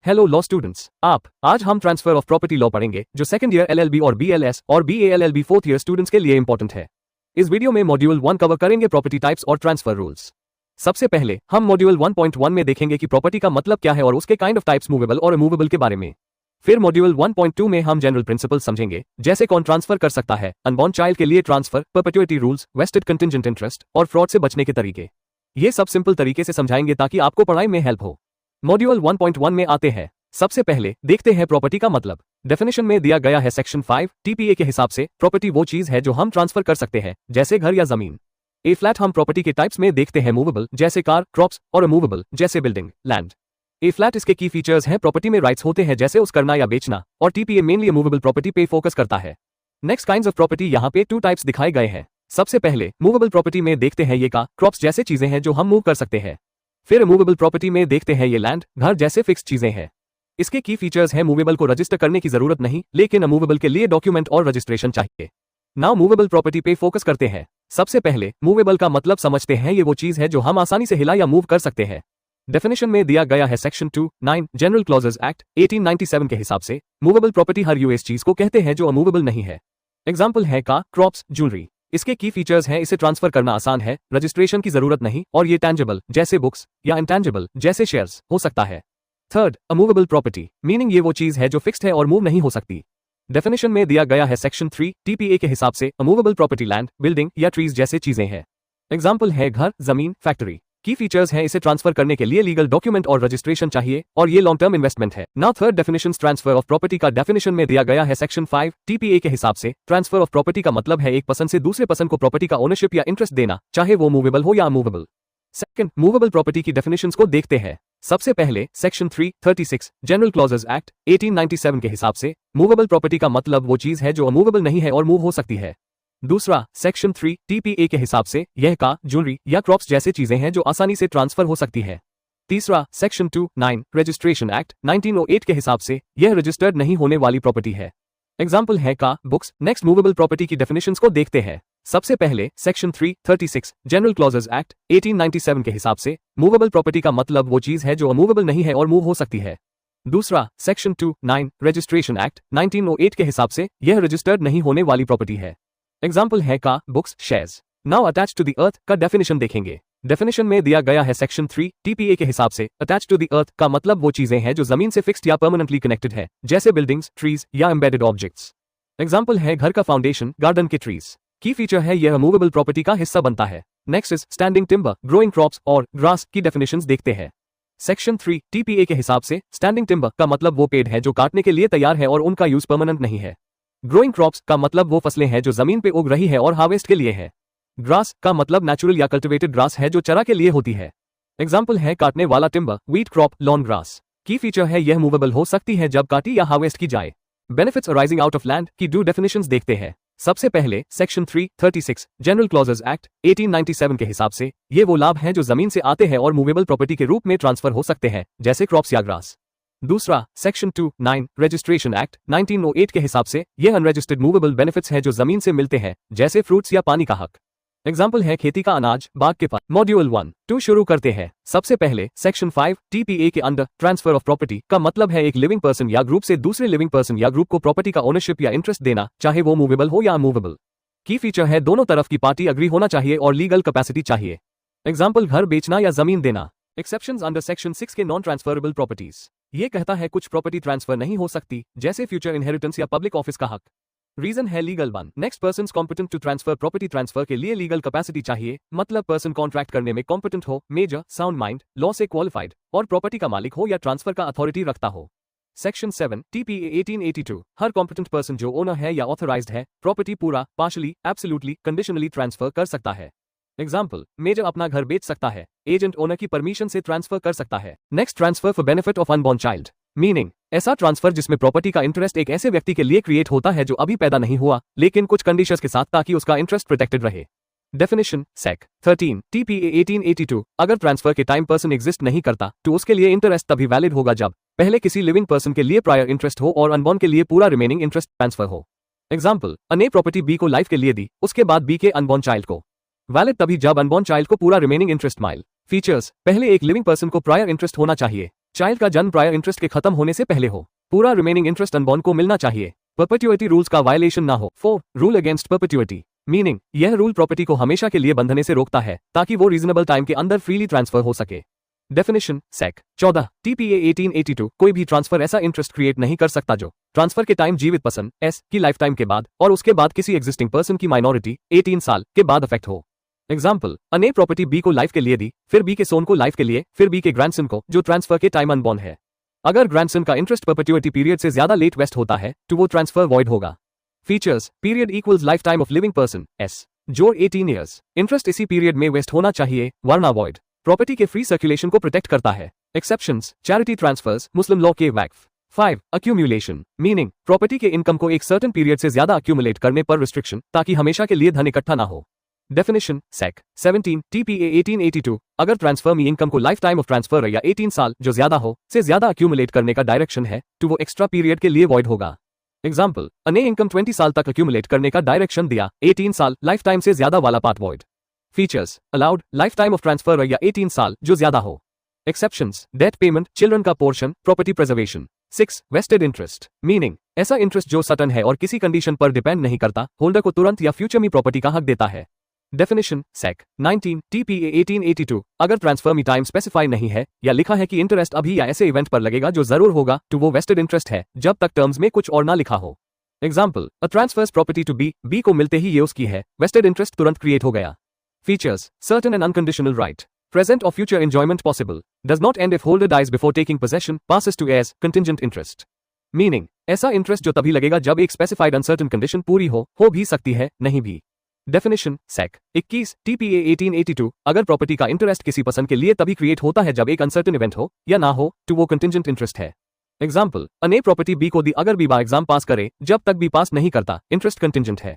Hello law students, आज हम transfer of property law पढ़ेंगे जो सेकंड ईयर एलएलबी और बीएलएस और बीएएलएलबी फोर्थ ईयर स्टूडेंट्स के लिए इंपॉर्टेंट है। इस वीडियो में मॉड्यूल 1 कवर करेंगे प्रॉपर्टी टाइप्स और ट्रांसफर रूल्स। सबसे पहले हम मॉड्यूल 1.1 में देखेंगे कि प्रॉपर्टी का मतलब क्या है और उसके काइंड ऑफ टाइप्स मूवेबल और रिमूवेबल के बारे में। फिर मॉड्यूल 1.2 में हम जनरल प्रिंसिपल समझेंगे, जैसे कौन ट्रांसफर कर सकता है, अनबॉर्न चाइल्ड के लिए transfer, perpetuity rules, vested contingent interest और फ्रॉड से बचने के तरीके। ये सब सिंपल तरीके से समझाएंगे ताकि आपको पढ़ाई में हेल्प हो। मॉड्यूल 1.1 में आते हैं। सबसे पहले देखते हैं प्रॉपर्टी का मतलब। डेफिनेशन में दिया गया है सेक्शन 5 टीपीए के हिसाब से प्रॉपर्टी वो चीज है जो हम ट्रांसफर कर सकते हैं, जैसे घर या जमीन। ए फ्लैट हम प्रॉपर्टी के टाइप्स में देखते हैं मूवेबल जैसे कार, क्रॉप्स और रिमूवेबल जैसे बिल्डिंग, लैंड। ए फ्लैट इसके की फीचर्स हैं, प्रॉपर्टी में राइट्स होते हैं जैसे उस करना या बेचना, और टीपीए मेनली मूवेबल प्रॉपर्टी पे फोकस करता है। नेक्स्ट काइंड्स ऑफ प्रॉपर्टी यहाँ पे 2 टाइप्स दिखाए गए हैं। सबसे पहले मूवेबल प्रॉपर्टी में देखते हैं ये का, क्रॉप्स जैसे चीजें हैं जो हम मूव कर सकते हैं। फिर रिमूवेबल प्रॉपर्टी में देखते हैं ये लैंड, घर जैसे फिक्स चीजें हैं। इसके की फीचर्स हैं, मूवेबल को रजिस्टर करने की जरूरत नहीं, लेकिन अमूवेबल के लिए डॉक्यूमेंट और रजिस्ट्रेशन चाहिए। नाउ मूवेबल प्रॉपर्टी पे फोकस करते हैं। सबसे पहले मूवेबल का मतलब समझते हैं, ये वो चीज है जो हम आसानी से हिला या मूव कर सकते हैं। डेफिनेशन में दिया गया है सेक्शन 2(9) जनरल क्लॉजेज एक्ट 1897 के हिसाब से मूवेबल प्रॉपर्टी हर यूएस चीज को कहते हैं जो अमूवेबल नहीं है। एग्जाम्पल है का, क्रॉप्स, ज्वेलरी। इसके की फीचर्स हैं, इसे ट्रांसफर करना आसान है, रजिस्ट्रेशन की जरूरत नहीं, और ये टैंजिबल जैसे बुक्स या इंटैंजिबल जैसे शेयर्स हो सकता है। थर्ड, अमूवेबल प्रॉपर्टी, मीनिंग ये वो चीज है जो फिक्स्ड है और मूव नहीं हो सकती। डेफिनेशन में दिया गया है सेक्शन 3 टीपीए के हिसाब से अमूवेबल प्रॉपर्टी लैंड, बिल्डिंग या ट्रीज जैसे चीजें हैं। एग्जाम्पल है घर, जमीन, फैक्ट्री। की फीचर्स हैं, इसे ट्रांसफर करने के लिए लीगल डॉक्यूमेंट और रजिस्ट्रेशन चाहिए, और ये लॉन्ग टर्म इन्वेस्टमेंट है। Now third definition transfer of property का डेफिनेशन में दिया गया है सेक्शन 5 टीपीए के हिसाब से ट्रांसफर ऑफ प्रॉपर्टी का मतलब है एक पर्सन से दूसरे पर्सन को प्रॉपर्टी का ओनरशिप या इंटरेस्ट देना, चाहे वो मूवेबल हो या अमूवेबल। सेकंड, मूवेबल प्रॉपर्टी की डेफिनेशंस को देखते हैं। सबसे पहले सेक्शन 336 जनरल क्लॉजेज एक्ट 1897 के हिसाब से मूवेबल प्रॉपर्टी का मतलब वो चीज है जो अमूवेबल नहीं है और मूव हो सकती है। दूसरा, सेक्शन 3 टीपीए के हिसाब से यह का, ज्वेलरी या क्रॉप्स जैसे चीजें हैं जो आसानी से ट्रांसफर हो सकती है। तीसरा, सेक्शन 2(9) रजिस्ट्रेशन एक्ट 1908 के हिसाब से यह रजिस्टर्ड नहीं होने वाली प्रॉपर्टी है। एग्जाम्पल है का, बुक्स। नेक्स्ट, मूवेबल प्रॉपर्टी की डेफिनेशंस को देखते हैं। सबसे पहले सेक्शन 336 जनरल क्लॉजेज एक्ट 1897 के हिसाब से मूवेबल प्रॉपर्टी का मतलब वो चीज है जो अमूवेबल नहीं है और मूव हो सकती है। दूसरा, सेक्शन 2(9) रजिस्ट्रेशन एक्ट 1908 के हिसाब से यह रजिस्टर्ड नहीं होने वाली प्रॉपर्टी है। एग्जाम्पल है का, books, shares. Now attach to the earth का डेफिनेशन देखेंगे। डेफिनेशन में दिया गया है सेक्शन 3 टीपीए के हिसाब से अटैच टू द अर्थ का मतलब वो चीजें हैं जो जमीन से फिक्स्ड या परमानेंटली कनेक्टेड है, जैसे बिल्डिंग्स, ट्रीज या एम्बेडेड ऑब्जेक्ट्स। एग्जाम्पल है घर का फाउंडेशन, गार्डन के ट्रीज। की फीचर है, यह मूवेबल प्रॉपर्टी का हिस्सा बनता है। Next is standing timber, growing crops और ग्रास की डेफिनेशंस देखते हैं। सेक्शन 3 टीपीए के हिसाब से स्टैंडिंग टिम्बर का मतलब वो पेड़ है जो काटने के लिए तैयार है और उनका यूज परमानेंट नहीं है। ग्रोइंग क्रॉप्स का मतलब वो फसलें हैं जो जमीन पे उग रही है और हार्वेस्ट के लिए है। ग्रास का मतलब नेचुरल या कल्टिवेटेड ग्रास है जो चरा के लिए होती है। एग्जाम्पल है काटने वाला timber, wheat crop, lawn grass. की फीचर है, यह मूवेबल हो सकती है जब काटी या हार्वेस्ट की जाए। Benefits arising out of land की 2 डेफिनेशंस देखते हैं। सबसे पहले सेक्शन 336 जनरल क्लॉजेज एक्ट 1897 के हिसाब से ये वो लाभ हैं जो जमीन से आते हैं और मूवेबल प्रॉपर्टी के रूप में ट्रांसफर हो सकते हैं, जैसे क्रॉप्स या ग्रास। दूसरा, सेक्शन 2(9) रजिस्ट्रेशन एक्ट 1908 के हिसाब से यह अनरजिस्टर्ड मूवेबल बेनिफिट्स हैं जो जमीन से मिलते हैं, जैसे फ्रूट्स या पानी का हक। एग्जाम्पल है खेती का अनाज, बाग के पास। मॉड्यूल 1-2 शुरू करते हैं। सबसे पहले सेक्शन 5 टीपीए के अंडर ट्रांसफर ऑफ प्रॉपर्टी का मतलब है एक लिविंग पर्सन या ग्रुप से दूसरे लिविंग पर्सन या ग्रुप को प्रॉपर्टी का ओनरशिप या इंटरेस्ट देना, चाहे वो मूवेबल हो या अमूवेबल। की फीचर है, दोनों तरफ की पार्टी अग्री होना चाहिए और लीगल कैपेसिटी चाहिए। एग्जाम्पल घर बेचना या जमीन देना। एक्सेप्शंस अंडर सेक्शन 6 के नॉन ट्रांसफरेबल प्रॉपर्टीज। ये कहता है कुछ प्रॉपर्टी ट्रांसफर नहीं हो सकती, जैसे फ्यूचर इनहेरिटेंस या पब्लिक ऑफिस का हक। रीजन है legal one. Next, person competent to transfer property. Transfer के लिए लीगल कैपेसिटी चाहिए, मतलब पर्सन कॉन्ट्रैक्ट करने में कॉम्पिटेंट हो, मेजर, साउंड माइंड, लॉ से क्वालिफाइड और प्रॉपर्टी का मालिक हो या ट्रांसफर का अथॉरिटी रखता हो। सेक्शन 7 टीपीए 1882 हर कॉम्पिटेंट पर्सन जो ओनर है या ऑथराइज्ड है प्रॉपर्टी पूरा, पार्शली, एब्सोल्युटली, कंडीशनली ट्रांसफर कर सकता है। एग्जाम्पल, मेजर अपना घर बेच सकता है, एजेंट ओनर की परमिशन से ट्रांसफर कर सकता है। Next, transfer for benefit of unborn child, meaning ऐसा ट्रांसफर जिसमें प्रॉपर्टी का इंटरेस्ट एक ऐसे व्यक्ति के लिए क्रिएट होता है जो अभी पैदा नहीं हुआ, लेकिन कुछ कंडीशंस के साथ, ताकि उसका इंटरेस्ट प्रोटेक्टेड रहे। डेफिनेशन सेक 13 टीपीए 1882 अगर ट्रांसफर के टाइम पर्सन एग्जिस्ट नहीं करता तो उसके लिए इंटरेस्ट तभी वैलिड होगा जब पहले किसी लिविंग पर्सन के लिए प्रायर इंटरेस्ट हो और अनबॉर्न के लिए पूरा रिमेनिंग इंटरेस्ट ट्रांसफर हो। एग्जाम्पल, अ ने प्रॉपर्टी बी को लाइफ के लिए दी, उसके बाद बी के अनबॉर्न चाइल्ड को। वैलिड तभी जब अनबॉर्न चाइल्ड को पूरा रिमेनिंग इंटरेस्ट माइल। फीचर्स, पहले एक लिविंग पर्सन को प्रायर इंटरेस्ट होना चाहिए, चाइल्ड का जन्म प्रायर इंटरेस्ट के खत्म होने से पहले हो। पूरा रिमेनिंग इंटरेस्ट अनबॉर्न को मिलना चाहिए। परपेचुइटी रूल्स का वायलेशन ना हो। 4 रूल अगेंस्ट परपेचुइटी, मीनिंग यह रूल प्रॉपर्टी को हमेशा के लिए बंधने से रोकता है ताकि वो रीजनेबल टाइम के अंदर फ्रीली ट्रांसफर हो सके। डेफिनेशन सेक 14 TPA 1882 कोई भी ट्रांसफर ऐसा इंटरेस्ट क्रिएट नहीं कर सकता जो ट्रांसफर के टाइम जीवित पर्सन एस की लाइफ टाइम के बाद और उसके बाद किसी एग्जिस्टिंग पर्सन की माइनॉरिटी 18 साल के बाद अफेक्ट हो। एग्जाम्पल, अने प्रॉपर्टी बी को लाइफ के लिए दी, फिर बी के सोन को लाइफ के लिए, फिर बी के ग्रैंडसन को जो ट्रांसफर के टाइम अनबॉर्न है। अगर ग्रैंडसन का इंटरेस्ट परपेचुइटी पीरियड से ज्यादा लेट वेस्ट होता है तो वो ट्रांसफर वॉइड होगा। Features, period equals life time of living person एस जोड़ 18 ईयर्स, इंटरेस्ट इसी पीरियड में वेस्ट होना चाहिए वरना वॉइड। प्रॉपर्टी के फ्री सर्कुलेशन को प्रोटेक्ट करता है। Exceptions, charity transfers, Muslim law के वैक्फ। 5 अक्यूमुलेशन, मीनिंग प्रॉपर्टी के इनकम को एक सर्टेन पीरियड से ज्यादा अक्यूमुलेट करने पर रिस्ट्रिक्शन ताकि हमेशा के लिए धन इकट्ठा ना हो। डेफिनेशन सेक 17 TPA 1882 अगर ट्रांसफर में इनकम को लाइफ टाइम ऑफ ट्रांसफर या 18 साल जो ज्यादा हो से ज्यादा अक्यूमुलेट करने का डायरेक्शन है तो वो एक्स्ट्रा पीरियड के लिए वॉइड होगा। एग्जाम्पल, अने इनकम 20 साल तक अक्यूमुलेट करने का डायरेक्शन दिया, 18 साल लाइफ टाइम से ज्यादा वाला part void. Features, allowed life time of transfer या 18 साल जो ज्यादा हो। एक्सेप्शंस, डेट पेमेंट, चिल्ड्रन का portion, property preservation. 6 vested interest, meaning ऐसा इंटरेस्ट जो सटन है और किसी कंडीशन पर डिपेंड नहीं करता, होल्डर को तुरंत या फ्यूचर में प्रॉपर्टी का हक देता है। डेफिनेशन सेक 19 TPA 1882 अगर ट्रांसफर में टाइम स्पेसिफाई नहीं है या लिखा है कि इंटरेस्ट अभी या ऐसे इवेंट पर लगेगा जो जरूर होगा तो वो वेस्टेड इंटरेस्ट है जब तक टर्म्स में कुछ और ना लिखा हो। Example, a transfers property to B को मिलते ही ये उसकी है, वेस्टेड इंटरेस्ट तुरंत क्रिएट हो गया। Features, certain and unconditional right, present और future enjoyment possible, does not end if holder dies before taking possession, passes to heirs, contingent interest, meaning ऐसा इंटरेस्ट जो तभी लगेगा जब एक स्पेसिफाइड अनसर्टेन कंडीशन पूरी हो भी सकती है, नहीं भी। डेफिनेशन सेक 21 TPA 1882 अगर प्रॉपर्टी का इंटरेस्ट किसी पर्सन के लिए तभी क्रिएट होता है जब एक अनसर्टेन इवेंट हो या ना हो तो वो कंटिंजेंट इंटरेस्ट है। एग्जाम्पल, अने प्रॉपर्टी बी को दी अगर बी बार एग्जाम पास करे, जब तक बी पास नहीं करता इंटरेस्ट कंटिंजेंट है।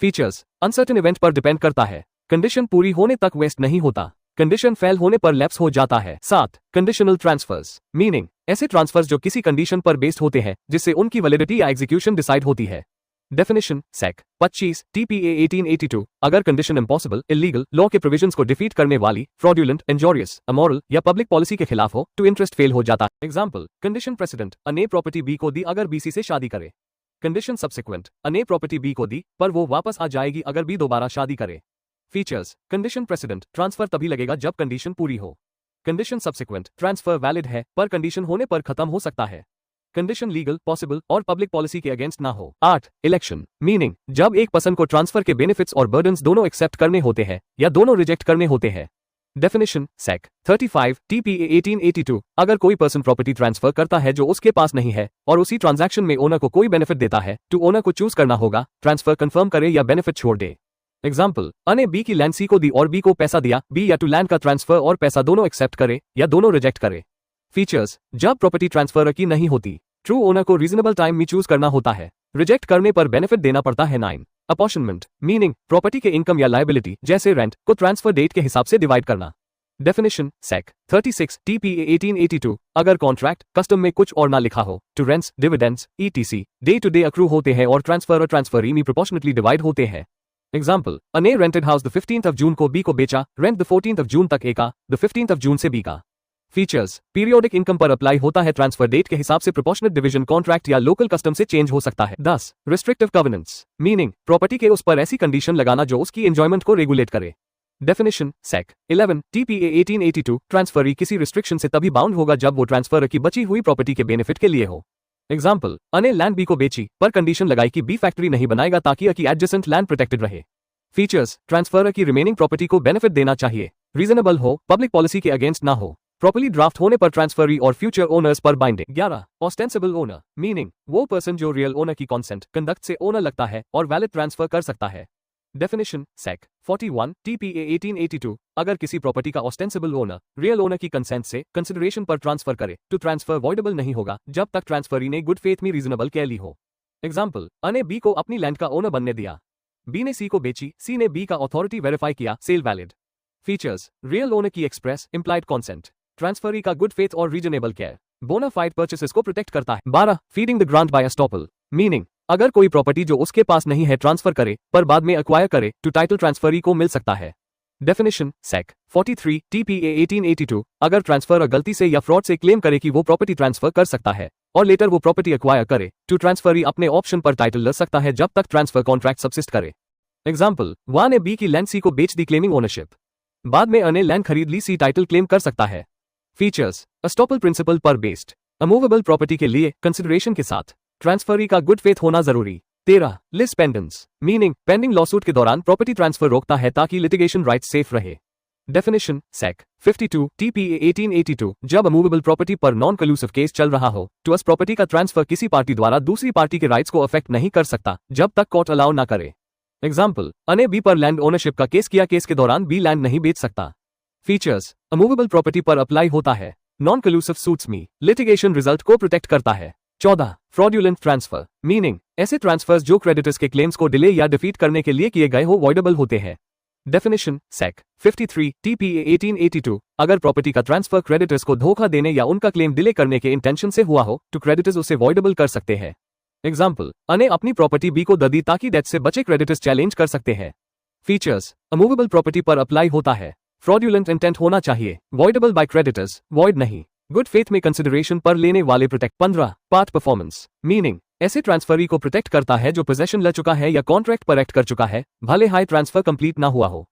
फीचर्स, अनसर्टेन इवेंट पर डिपेंड करता है, कंडीशन पूरी होने तक वेस्ट नहीं होता, कंडीशन फेल होने पर लैप्स हो जाता है। 7 कंडीशनल ट्रांसफर्स, मीनिंग ऐसे ट्रांसफर्स जो किसी कंडीशन पर बेस्ड होते हैं जिससे उनकी वैलिडिटी या एग्जीक्यूशन डिसाइड होती है। डेफिनेशन सेक 25 TPA 1882 अगर कंडीशन इम्पॉसिबल, इलीगल, लॉ के प्रोविजंस को डिफीट करने वाली, फ्रॉडुलेंट, इंजोरियस, अमोरल या पब्लिक पॉलिसी के खिलाफ हो तो इंटरेस्ट फेल हो जाता है। एग्जाम्पल, कंडीशन प्रेसिडेंट, अने प्रॉपर्टी बी को दी अगर बीसी से शादी करे। कंडीशन सब्सिक्वेंट, अने प्रॉपर्टी बी को दी पर वो वापस आ जाएगी अगर बी दोबारा शादी करे। फीचर्स, कंडीशन प्रेसिडेंट ट्रांसफर तभी लगेगा जब कंडीशन पूरी हो। कंडीशन सब्सिक्वेंट ट्रांसफर वैलिड है पर कंडीशन होने पर खत्म हो सकता है। कंडीशन लीगल, पॉसिबल और पब्लिक पॉलिसी के अगेंस्ट ना हो। 8 इलेक्शन, मीनिंग जब एक पर्सन को ट्रांसफर के बेनिफिट्स और बर्डन्स दोनों एक्सेप्ट करने होते हैं या दोनों रिजेक्ट करने होते हैं। डेफिनेशन सेक 35 TPA 1882 अगर कोई पर्सन प्रॉपर्टी ट्रांसफर करता है जो उसके पास नहीं है और उसी ट्रांजैक्शन में ओनर को कोई बेनिफिट देता है तो ओनर को चूज करना होगा ट्रांसफर कंफर्म करे या बेनिफिट छोड़ दे। एग्जाम्पल, अने बी की लैंड सी को दी और बी को पैसा दिया, बी या टू लैंड का ट्रांसफर और पैसा दोनों एक्सेप्ट करे या दोनों रिजेक्ट करे। फीचर्स, जब प्रॉपर्टी ट्रांसफर की नहीं होती, ट्रू ओनर को रीजनेबल टाइम में चूज करना होता है, रिजेक्ट करने पर बेनिफिट देना पड़ता है। 9 अपॉर्शनमेंट, मीनिंग प्रॉपर्टी के इनकम या लायबिलिटी जैसे रेंट को ट्रांसफर डेट के हिसाब से डिवाइड करना। डेफिनेशन सेक 36 TPA 1882 अगर कॉन्ट्रैक्ट कस्टम में कुछ और ना लिखा हो तो rents, dividends ETC day to day accrue होते हैं और ट्रांसफर और ट्रांसफरी में प्रोपोर्शनेटली डिवाइड होते हैं। एग्जाम्पल, अने rented house the 15th of June को बी को बेचा, rent the 14th of June तक ए का, द 15th of June से बी का। फीचर्स, पीरियोडिक इनकम पर अप्लाई होता है, ट्रांसफर डेट के हिसाब से प्रोपोर्शनेट डिवीजन कॉन्ट्रैक्ट या लोकल कस्टम से चेंज हो सकता है। 10 रिस्ट्रिक्टिव कवेनेंट्स, मीनिंग प्रॉपर्टी के उस पर ऐसी कंडीशन लगाना जो उसकी एंजॉयमेंट को रेगुलेट करे। डेफिनेशन सेक 11 TPA 1882 ट्रांसफरी किसी रिस्ट्रिक्शन से तभी बाउंड होगा जब वो ट्रांसफर की बची हुई प्रॉपर्टी के बेनिफिट के लिए हो। एग्जाम्पल, अने लैंड बी को बेची पर कंडीशन लगाई कि बी फैक्ट्री नहीं बनाएगा ताकि एडजेसेंट लैंड प्रोटेक्टेड रहे। फीचर्स, ट्रांसफर की रिमेनिंग प्रॉपर्टी को बेनिफिट देना चाहिए, रीजनेबल हो, पब्लिक पॉलिसी के अगेंस्ट ना हो, प्रॉपर्ली ड्राफ्ट होने पर ट्रांसफरी और फ्यूचर ओनर्स पर बाइंडिंग। 11 ऑस्टेंसिबल ओनर, मीनिंग वो पर्सन जो रियल ओनर की कॉन्सेंट कंडक्ट से ओनर लगता है और वैलिड ट्रांसफर कर सकता है। डेफिनेशन सेक 41 TPA 1882 अगर किसी प्रॉपर्टी का ऑस्टेंसिबल ओनर रियल ओनर की कंसेंट से कंसिडरेशन पर ट्रांसफर करे तो ट्रांसफर वॉइडेबल नहीं होगा जब तक ट्रांसफरी ने गुड फेथ में रीजनेबल केयर ली हो। एग्जाम्पल, अने बी को अपनी लैंड का ओनर बनने दिया, बी ने सी को बेची, सी ने बी का अथॉरिटी वेरीफाई किया, sale valid. Features, real owner की एक्सप्रेस इम्प्लाइड कॉन्सेंट, ट्रांसफरी का गुड फेथ और रीजनेबल केयर, बोनाफाइड परचेसेस को प्रोटेक्ट करता है। 12 feeding the grant by estoppel, meaning अगर कोई प्रॉपर्टी जो उसके पास नहीं है ट्रांसफर करे पर बाद में एक्वायर करे तो टाइटल ट्रांसफरी को मिल सकता है। डेफिनेशन सेक 43 TPA 1882 अगर ट्रांसफर गलती से या फ्रॉड से क्लेम करे कि वो प्रॉपर्टी ट्रांसफर कर सकता है और लेटर वो प्रॉपर्टी एक्वायर करे टू ट्रांसफर अपने ऑप्शन पर टाइटल ले सकता है जब तक ट्रांसफर कॉन्ट्रैक्ट सबसिस्ट करे। एग्जाम्पल 1 ने बी की लैंड सी को बेच दी क्लेमिंग ओनरशिप। बाद में अने लैंड खरीद ली सी टाइटल क्लेम कर सकता है। फीचर्स अस्टॉपल प्रिंसिपल पर बेस्ड अमूवेबल प्रॉपर्टी के लिए कंसिडरेशन के साथ ट्रांसफरी का गुड फेथ होना जरूरी। 13 लिस पेंडेंस मीनिंग पेंडिंग लॉसूट के दौरान प्रॉपर्टी ट्रांसफर रोकता है ताकि लिटिगेशन राइट्स सेफ रहे। डेफिनेशन सेक 52 TPA 1882 जब अमूवेबल प्रॉपर्टी पर नॉन कलूसिव केस चल रहा हो तो उस प्रॉपर्टी का ट्रांसफर किसी पार्टी द्वारा दूसरी पार्टी के राइट्स को अफेक्ट नहीं कर सकता जब तक कोर्ट अलाउ ना करे। एग्जाम्पल अने बी पर लैंड ओनरशिप का केस किया, केस के दौरान बी लैंड नहीं बेच सकता। फीचर्स अमूवेबल प्रॉपर्टी पर अप्लाई होता है। नॉन कलूसिव सूट्स में लिटिगेशन रिजल्ट को प्रोटेक्ट करता है। 14 फ्रॉड्यूलेंट ट्रांसफर मीनिंग ऐसे ट्रांसफर्स जो क्रेडिटर्स के क्लेम्स को डिले या डिफीट करने के लिए किए गए हो वॉइडेबल होते हैं। डेफिनेशन सेक 53 TPA 1882 अगर प्रॉपर्टी का ट्रांसफर क्रेडिटर्स को धोखा देने या उनका क्लेम डिले करने के इंटेंशन से हुआ हो तो क्रेडिटर्स उसे वॉइडेबल कर सकते हैं। एग्जाम्पल अने अपनी प्रॉपर्टी बी को दी ताकि डेथ से बचे क्रेडिटर्स चैलेंज कर सकते हैं। फीचर्स अमूवेबल प्रॉपर्टी पर अप्लाई होता है। फ्रॉड्यूलेंट इंटेंट होना चाहिए। वॉइडेबल बाय क्रेडिटर्स वॉइड नहीं। गुड फेथ में कंसिडरेशन पर लेने वाले प्रोटेक्ट। 15 पार्ट परफॉर्मेंस मीनिंग ऐसे ट्रांसफरी को प्रोटेक्ट करता है जो पोजेशन ले चुका है या कॉन्ट्रैक्ट पर एक्ट कर चुका है भले हाई ट्रांसफर कंप्लीट ना हुआ हो।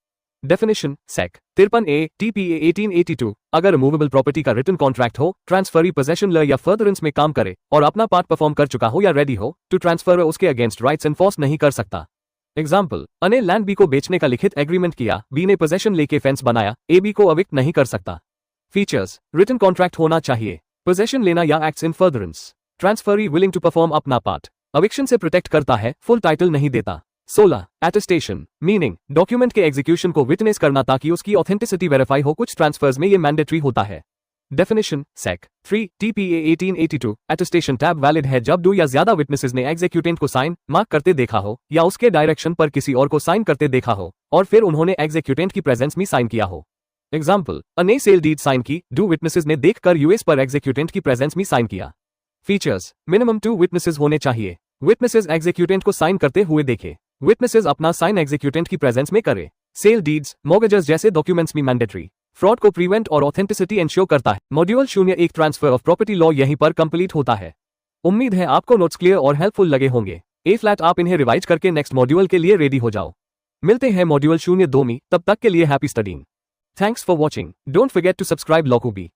डेफिनेशन सेक 53A TPA 1882 अगर मूवेबल प्रॉपर्टी का रिटन कॉन्ट्रैक्ट हो, ट्रांसफरी पोजेशन ले या फर्दरेंस में काम करे और अपना पार्ट परफॉर्म कर चुका हो या रेडी हो तो ट्रांसफर उसके अगेंस्ट राइट्स एनफोर्स नहीं कर सकता। एग्जाम्पल अने लैंड बी को बेचने का लिखित एग्रीमेंट किया, बी ने पोजेशन लेके फेंस बनाया, ए बी को अविक्ट नहीं कर सकता। फीचर्स रिटन कॉन्ट्रैक्ट होना चाहिए। पोजेशन लेना या acts in furtherance. Transferee willing to perform अपना पार्ट। अविक्शन से प्रोटेक्ट करता है, फुल टाइटल नहीं देता। 16 एटेस्टेशन मीनिंग डॉक्यूमेंट के एग्जीक्यूशन को विटनेस करना ताकि उसकी ऑथेंटिसिटी वेरीफाई हो। कुछ ट्रांसफर्स में ये मैंडेटरी होता है। डेफिनेशन सेक 3 TPA 1882 एटेस्टेशन टैब वैलिड है जब 2 या ज्यादा विटनेसेस ने एग्जीक्यूटेंट को साइन मार्क करते देखा हो या उसके डायरेक्शन पर किसी और को साइन करते देखा हो और फिर उन्होंने एग्जीक्यूटेंट की प्रेजेंस में साइन किया हो। एग्जाम्पल अने सेल डीड साइन की, 2 विटनेसेस ने देखकर यूएस पर एग्जीक्यूटेंट की प्रेजेंस में साइन किया। फीचर्स मिनिमम 2 विटनेसेस होने चाहिए। विटनेसेस एग्जीक्यूटेंट को साइन करते हुए देखे। विटनेसेस अपना साइन एग्जीक्यूटेंट की प्रेजेंस में करे। सेल डीड्स मॉर्गेजेस जैसे डॉक्यूमेंट्स में मैंडेटरी। फ्रॉड को प्रिवेंट और ऑथेंटिसिटी इंश्योर करता है। Module 01 transfer of property law यहीं पर कंप्लीट होता है। उम्मीद है आपको नोट्स क्लियर और हेल्पफुल लगे होंगे। A-फ्लैट आप इन्हें रिवाइज करके नेक्स्ट मॉड्यूल के लिए रेडी हो जाओ। मिलते हैं मॉड्यूल 02 में, तब तक के लिए happy studying. Thanks for watching. Don't forget to subscribe लॉकूबी।